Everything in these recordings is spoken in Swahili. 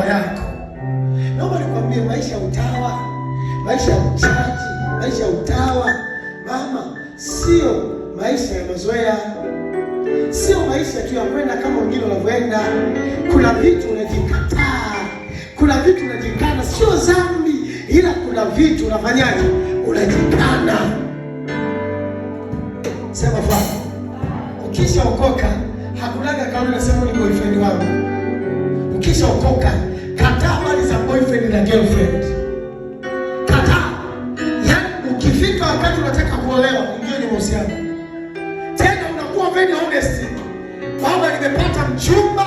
yako. Naomba nikwambie, maisha ya utawa, maisha ya uchaji, maisha ya utawa mama, sio maisha ya mazoea, sio maisha tu ya kwenda kama wengine wanavyoenda. Kuna vitu unajikataa, kuna vitu unajikana. Sio dhambi, ila kuna vitu unafanyaje? Unajikana. Sema Bwana, ukishaokoka hakunaga kauli nasema ni boyfriend wangu. Ukishaokoka kataa habari za boyfriend na girlfriend. Kataa. Yaani ukifika wakati unataka kuolewa, ingia ni mahusiano. Tena unakuwa very honest. Baba, nimepata mchumba,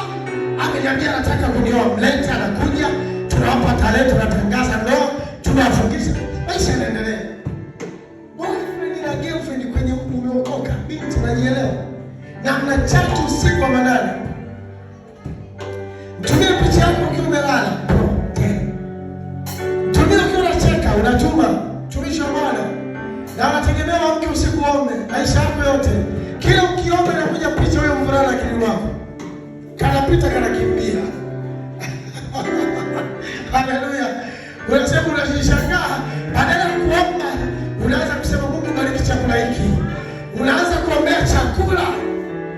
ameniambia anataka kunioa, mleta, anakuja, tunawapa tarehe, tunatangaza ndoa, tunawafungisha. Maisha yanaendelea. Boyfriend na girlfriend kwenye umeokoka, binti unanielewa? Na mnachati usiku wa manane. Mtumie picha yako ukiwa umelala. Mtumie ukiwa unacheka, unatuma. Tumisha Bwana. Na unategemea mke usiku ombe, maisha yako yote. Kila ukiomba inakuja picha huyo mvulana akili wako. Kanapita kanakimbia. Haleluya. Unasema unashangaa, badala ya kuomba, unaanza kusema Mungu bariki chakula hiki. Unaanza kuombea chakula.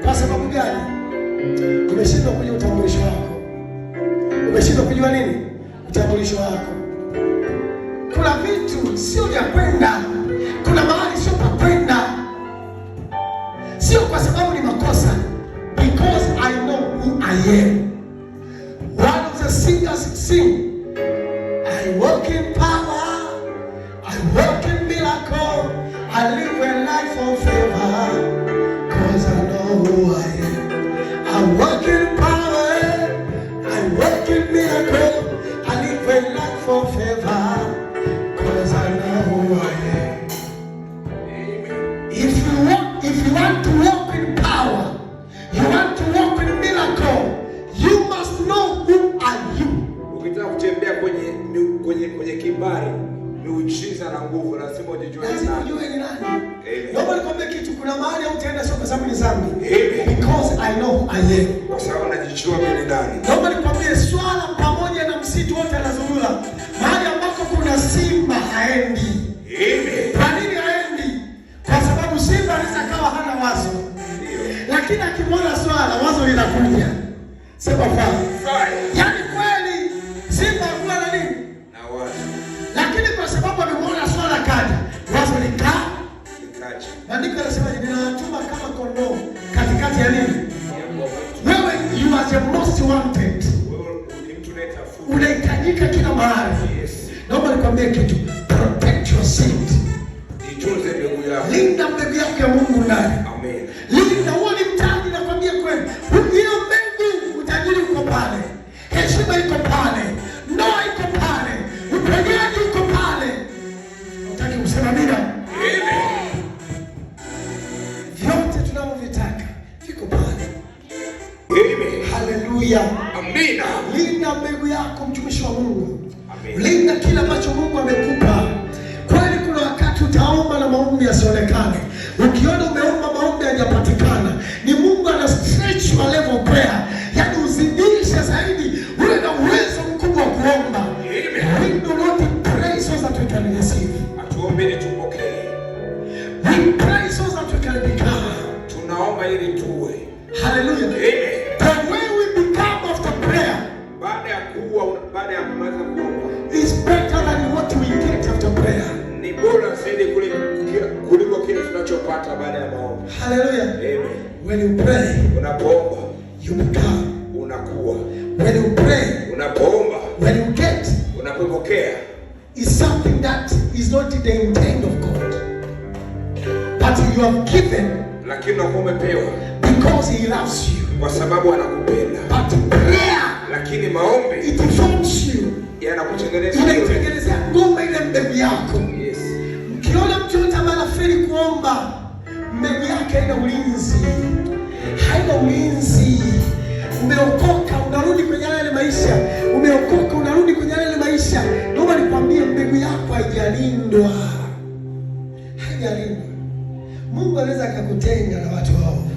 Kwa sababu gani? Umeshindwa kujua utambulisho wako. Umeshindwa kujua nini? Utambulisho wako. Kuna vitu sio vya kwenda. Kuna mahali sio pa kwenda. Sio kwa sababu ni makosa. Because I know who I am. One of the singers sing, I walk in power, I walk in miracle, I live a life of favor. Cause I know who I am. I walk in power, I walk in miracle, I live a life of favor. Cause I know who I am. If you want to walk in power, you want to walk in miracle, you must know who are you. Ukitaka kutembea kwenye kibali, miujiza na nguvu, lazima ujijue ni nani. Naomba nikwambie kitu, kuna mahali hautaenda sio kwa sababu ni dhambi. Because I know who I am. Kwa sababu najijua mimi ni nani. Naomba nikwambie, swala pamoja na msitu wote anazurura. Mahali ambako kuna simba haendi. Kwa nini haendi? Kwa sababu simba anaweza kawa hana wazo. Lakini akimwona swala, wazo linakuja. Sema Bwana. Yaani kweli simba hakuna na nini? Na wazo. Lakini kwa sababu amemwona swala kaja, wazo likaja. Maandiko yanasema ninawatuma kama kondoo katikati ya nini? Wewe you are the most wanted. Unahitajika kila mahali. Naomba nikwambie kitu. Protect your seed. Itunze mbegu yako. Linda mbegu yako ya Mungu ndani. Amen. Linda, huo ni mtaji, nakwambia kweli. Hiyo mbegu, utajiri uko pale. Heshima iko pale. Ndoa iko pale. Uponyaji uko pale. Unataka kusema nini? Vyote tunavyovitaka viko pale. Amen. Haleluya. Amina. Linda mbegu yako, mtumishi wa Mungu. Amen. Linda kile ambacho Mungu amekupa. Kweli kuna wakati utaomba na maombi yasionekane. Ukiona umeomba maombi hayapatikana, ni Mungu ana stretch your level prayer. Yaani uzidishe zaidi, uwe na uwezo mkubwa wa kuomba. Amen. We do not pray so that we can receive. Atuombe ili tupokee. We pray so that we can become. Tunaomba ili tuwe. Hallelujah. Amen. The way we become after prayer, baada ya kumaliza kuomba, is better than what we get after prayer. Ni bora zaidi kuliko kile tunachopata baada ya maombi. Hallelujah. Amen. When you pray, unapoomba, you become. Unakuwa. When you pray, unapoomba, when you get, unapopokea, is something that is not the intent of God, but you have given. Lakini umepewa because He loves you. Kwa sababu anakupenda. But prayer, lakini maombi, it forms you. Yanakutengeneza. Inatengeneza ngoma ile mbegu yako. Yes. Ukiona mtu yote ambaye anafeli kuomba, mbegu yake haina ulinzi. Haina ulinzi. Umeokoka unarudi kwenye yale maisha. Umeokoka unarudi kwenye yale maisha. Naomba nikwambie, mbegu yako haijalindwa. Haijalindwa. Mungu anaweza akakutenga na watu waovu.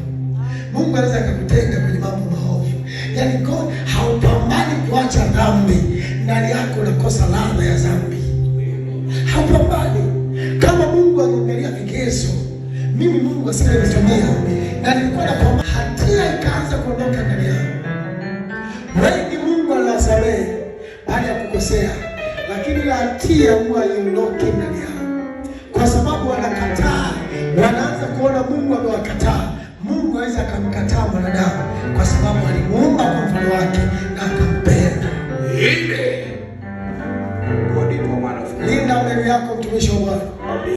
Mungu anaweza akakutenga kwenye mambo maovu. Yaani God haupambani kuacha unaacha dhambi, ndani yako unakosa ladha ya dhambi. Hapambani. Kama Mungu anaangalia vigezo, mimi Mungu asingenitumia na nilikuwa napambana, hatia ikaanza kuondoka ndani yangu. Wengi Mungu anawasamehe baada ya kukosea, lakini ile hatia huwa haiondoki ndani yao, kwa sababu wanakataa. Wanaanza kuona Mungu amewakataa. Mungu hawezi akamkataa mwanadamu, kwa sababu alimuumba kwa mfano wake na akampenda. Linda mbele yako, mtumishi wa Bwana.